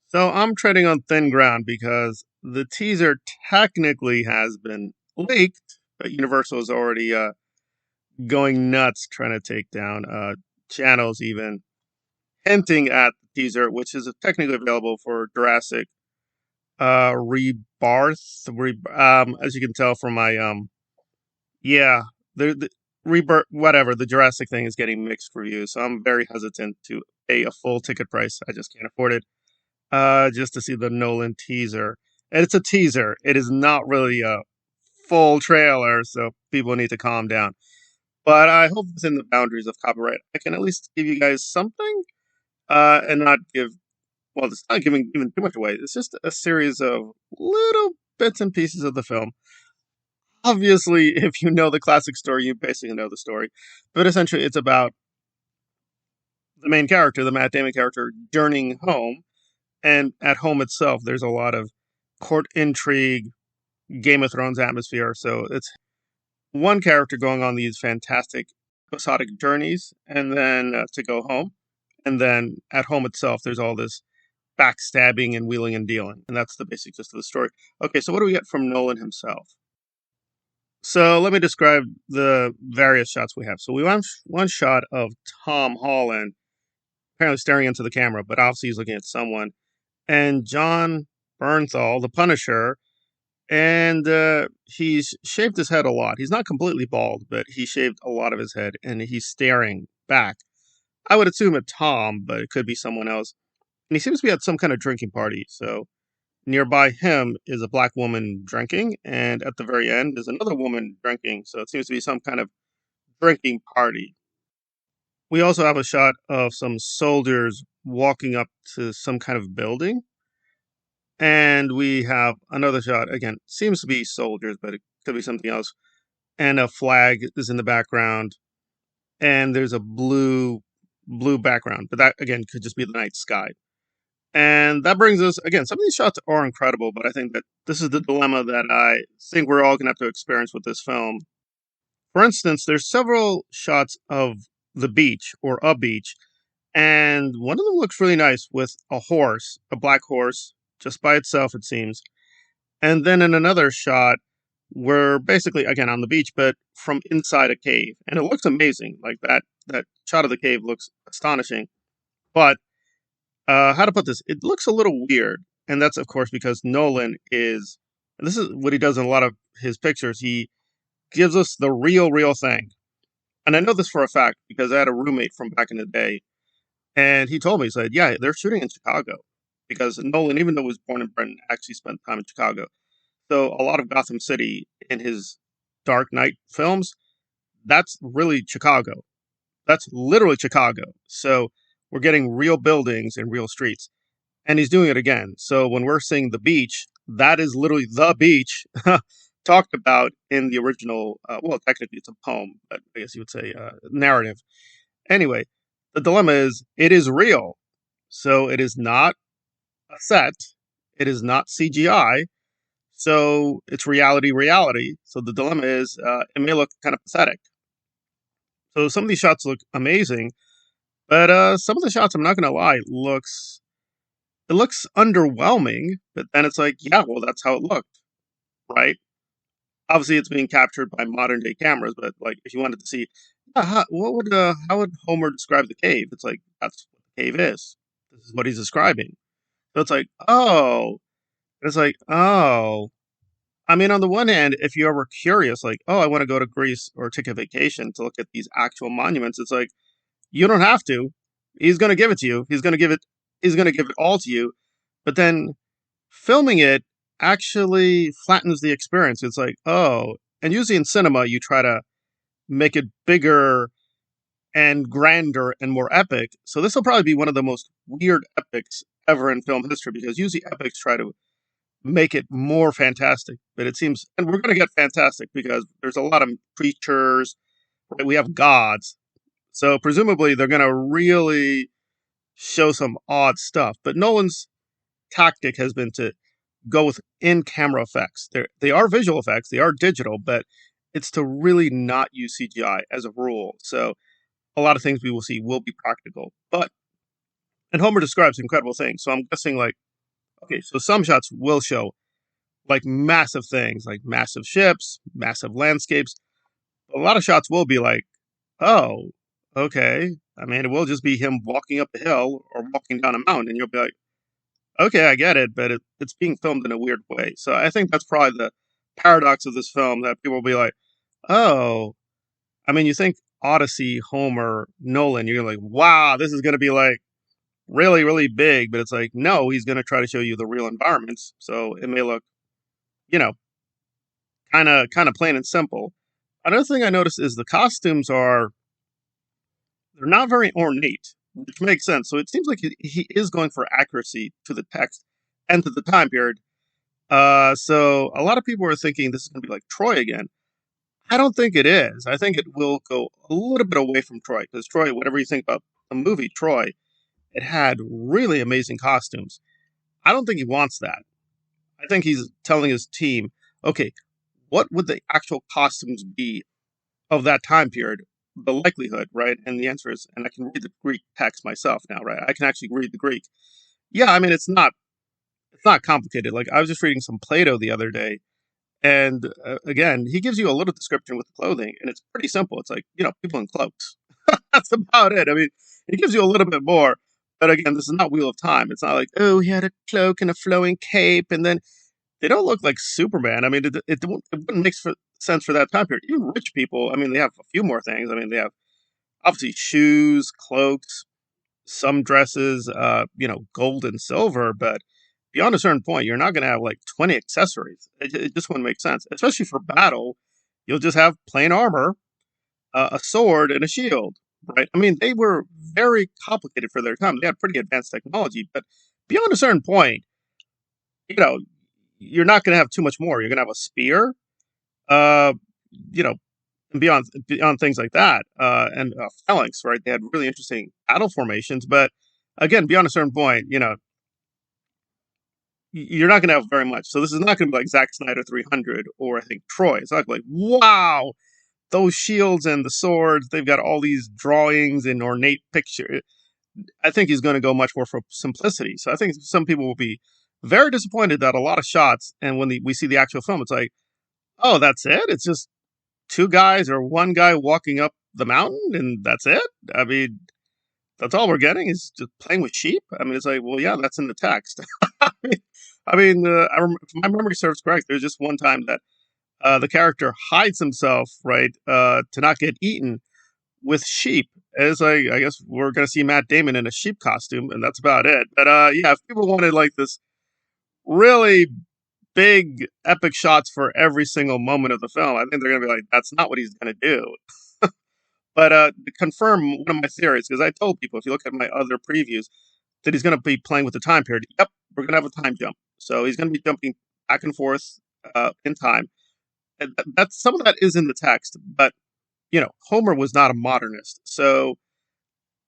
So I'm treading on thin ground because the teaser technically has been leaked, but Universal is already going nuts trying to take down channels, even hinting at the teaser, which is technically available for Jurassic Rebirth. As you can tell from my yeah, the Rebirth, whatever, the Jurassic thing is getting mixed reviews, so I'm very hesitant to pay a full ticket price. I just can't afford it. Just to see the Nolan teaser. And it's a teaser. It is not really a full trailer, so people need to calm down. But I hope within the boundaries of copyright, I can at least give you guys something, and not give. Well, it's not giving even too much away. It's just a series of little bits and pieces of the film. Obviously, if you know the classic story, you basically know the story. But essentially, it's about the main character, the Matt Damon character, journeying home. And at home itself, there's a lot of court intrigue, Game of Thrones atmosphere. So it's one character going on these fantastic episodic journeys, and then to go home. And then at home itself, there's all this backstabbing and wheeling and dealing. And that's the basic gist of the story. Okay, so what do we get from Nolan himself? So let me describe the various shots we have. So we want one shot of Tom Holland apparently staring into the camera, but obviously he's looking at someone. And John Bernthal, the Punisher, and he's shaved his head a lot. He's not completely bald, but he shaved a lot of his head, and he's staring back. I would assume at Tom, but it could be someone else. And he seems to be at some kind of drinking party. So nearby him is a black woman drinking, and at the very end is another woman drinking. So it seems to be some kind of drinking party. We also have a shot of some soldiers walking up to some kind of building. And we have another shot, again, seems to be soldiers, but it could be something else. And a flag is in the background, and there's a blue background, but that again could just be the night sky. And that brings us again. Some of these shots are incredible, but I think that this is the dilemma that I think we're all gonna have to experience with this film. For instance, there's several shots of the beach or a beach, and one of them looks really nice with a horse, a black horse, just by itself, it seems. And then in another shot, we're basically again on the beach, but from inside a cave, and it looks amazing. Like that shot of the cave looks astonishing. But how to put this? It looks a little weird, and that's of course because Nolan is. And this is what he does in a lot of his pictures. He gives us the real thing, and I know this for a fact because I had a roommate from back in the day, and he told me, he said, "Yeah, they're shooting in Chicago." Because Nolan, even though he was born in Britain, actually spent time in Chicago. So a lot of Gotham City in his Dark Knight films, that's really Chicago. That's literally Chicago. So we're getting real buildings and real streets. And he's doing it again. So when we're seeing the beach, that is literally the beach talked about in the original, well, technically it's a poem, but I guess you would say narrative. Anyway, the dilemma is it is real. So it is not a set, it is not CGI. So it's reality. So the dilemma is it may look kind of pathetic. So some of these shots look amazing, but some of the shots, I'm not going to lie, it looks underwhelming. But then it's like, yeah, well, that's how it looked, right? Obviously, it's being captured by modern day cameras, but like if you wanted to see, how would Homer describe the cave? It's like that's what the cave is. This is what he's describing. So it's like, oh, it's like, oh, I mean, on the one hand, if you're ever curious, like, oh, I want to go to Greece or take a vacation to look at these actual monuments, it's like, you don't have to. He's going to give it to you. He's going to give it all to you. But then filming it actually flattens the experience. It's like, oh, and usually in cinema, you try to make it bigger and grander and more epic. So this will probably be one of the most weird epics ever in film history because usually epics try to make it more fantastic. But it seems, and we're going to get fantastic because there's a lot of creatures, right? We have gods. So presumably they're going to really show some odd stuff. But Nolan's tactic has been to go with in-camera effects. They are visual effects, they are digital, but it's to really not use CGI as a rule. So a lot of things we will see will be practical. But and Homer describes incredible things. So I'm guessing like Okay, so some shots will show like massive things, like massive ships, massive landscapes. A lot of shots will be like, oh, okay. I mean, it will just be him walking up a hill or walking down a mountain, and you'll be like, okay, I get it, but it's being filmed in a weird way. So I think that's probably the paradox of this film that people will be like, oh, I mean, you think Odyssey, Homer, Nolan, you're like, wow, this is going to be like really, really big, but it's like, no, he's going to try to show you the real environments. So it may look, you know, kind of plain and simple. Another thing I noticed is the costumes are they're not very ornate, which makes sense. So it seems like he is going for accuracy to the text and to the time period. So a lot of people are thinking this is going to be like Troy again. I don't think it is. I think it will go a little bit away from Troy because Troy, whatever you think about the movie Troy, it had really amazing costumes. I don't think he wants that. I think he's telling his team, okay, what would the actual costumes be of that time period? The likelihood, right? And the answer is, and I can read the Greek text myself now, right? I can actually read the Greek. Yeah, I mean it's not complicated. Like I was just reading some Plato the other day, and again, he gives you a little description with the clothing, and it's pretty simple. It's like people in cloaks. That's about it. I mean, he gives you a little bit more, but again, this is not Wheel of Time. It's not like he had a cloak and a flowing cape, and then they don't look like Superman. I mean, it wouldn't make sense for that time period. Even rich people, I mean, they have a few more things. I mean, they have obviously shoes, cloaks, some dresses, gold and silver, but beyond a certain point, you're not going to have like 20 accessories. It just wouldn't make sense, especially for battle. You'll just have plain armor, a sword, and a shield, right? I mean, they were very complicated for their time. They had pretty advanced technology, but beyond a certain point, you know, you're not going to have too much more. You're going to have a spear, uh, you know, and beyond things like that, and phalanx, right? They had really interesting battle formations, but again, beyond a certain point, you're not going to have very much. So this is not going to be like Zack Snyder 300 or I think Troy. It's not like wow, those shields and the swords. They've got all these drawings and ornate picture. I think he's going to go much more for simplicity. So I think some people will be very disappointed that a lot of shots, and when we see the actual film, it's like, oh, that's it. It's just two guys or one guy walking up the mountain, and that's it. I mean, that's all we're getting is just playing with sheep. I mean, it's like, well, yeah, that's in the text. If my memory serves correct, there's just one time that the character hides himself, right, to not get eaten with sheep. And it's like, I guess we're going to see Matt Damon in a sheep costume, and that's about it. But yeah, if people wanted like this really big epic shots for every single moment of the film, I think they're going to be like, that's not what he's going to do. But to confirm one of my theories, because I told people if you look at my other previews that he's going to be playing with the time period. Yep, we're going to have a time jump. So he's going to be jumping back and forth in time. And that's some of that is in the text, but Homer was not a modernist, so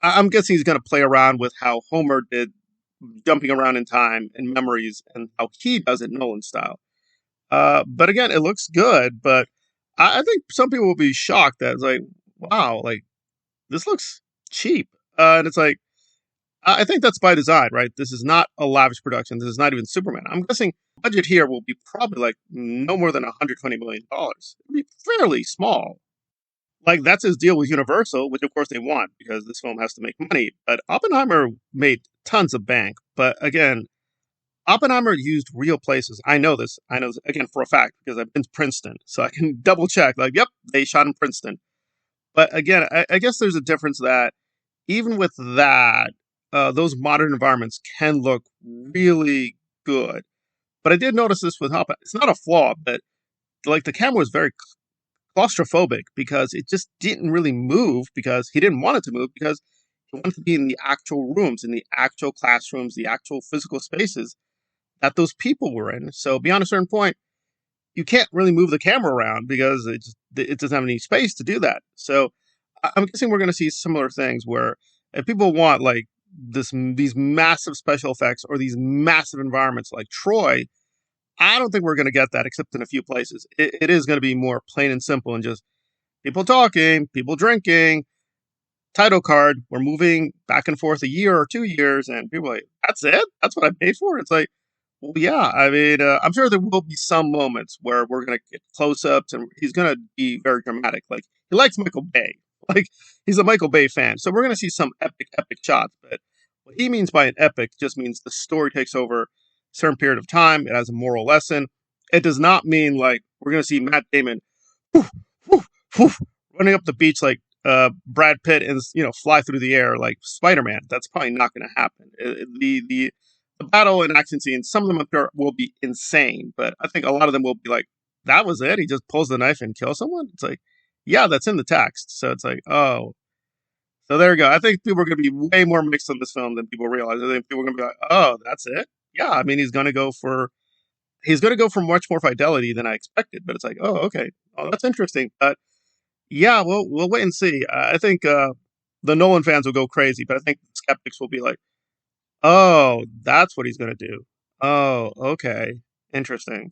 I'm guessing he's going to play around with how Homer did jumping around in time and memories, and how he does it Nolan style. But again, it looks good, but I think some people will be shocked that it's like, wow, like this looks cheap, and it's like I think that's by design, right? This is not a lavish production. This is not even Superman. I'm guessing budget here will be probably like no more than $120 million. It'll be fairly small. Like that's his deal with Universal, which of course they want because this film has to make money. But Oppenheimer made tons of bank. But again, Oppenheimer used real places. I know this. I know this, again for a fact because I've been to Princeton, so I can double check. Like, yep, they shot in Princeton. But again, I guess there's a difference that even with that, those modern environments can look really good. But I did notice this with Oppenheimer. It's not a flaw, but like the camera was very claustrophobic because it just didn't really move because he didn't want it to move because he wanted to be in the actual rooms, in the actual classrooms, the actual physical spaces that those people were in. So beyond a certain point, you can't really move the camera around because it doesn't have any space to do that. So I'm guessing we're going to see similar things where if people want like these massive special effects or these massive environments like Troy, I don't think we're going to get that except in a few places. It is going to be more plain and simple and just people talking, people drinking, title card. We're moving back and forth a year or 2 years, and people are like, that's it? That's what I paid for? It's like, Well, yeah, I mean, I'm sure there will be some moments where we're gonna get close-ups, and he's gonna be very dramatic. Like he likes Michael Bay, like he's a Michael Bay fan, so we're gonna see some epic shots. But what he means by an epic just means the story takes over a certain period of time. It has a moral lesson. It does not mean like we're gonna see Matt Damon whoof, whoof, whoof, running up the beach like Brad Pitt and fly through the air like Spider Man. That's probably not going to happen. The battle and action scenes, some of them I'm sure will be insane, but I think a lot of them will be like, that was it. He just pulls the knife and kills someone. It's like, yeah, that's in the text. So it's like, oh, so there you go. I think people are going to be way more mixed on this film than people realize. I think people are going to be like, oh, that's it. Yeah, I mean, he's going to go for much more fidelity than I expected. But it's like, oh, okay, oh, that's interesting. But yeah, we'll wait and see. I think the Nolan fans will go crazy, but I think skeptics will be like, oh, that's what he's going to do. Oh, okay, interesting.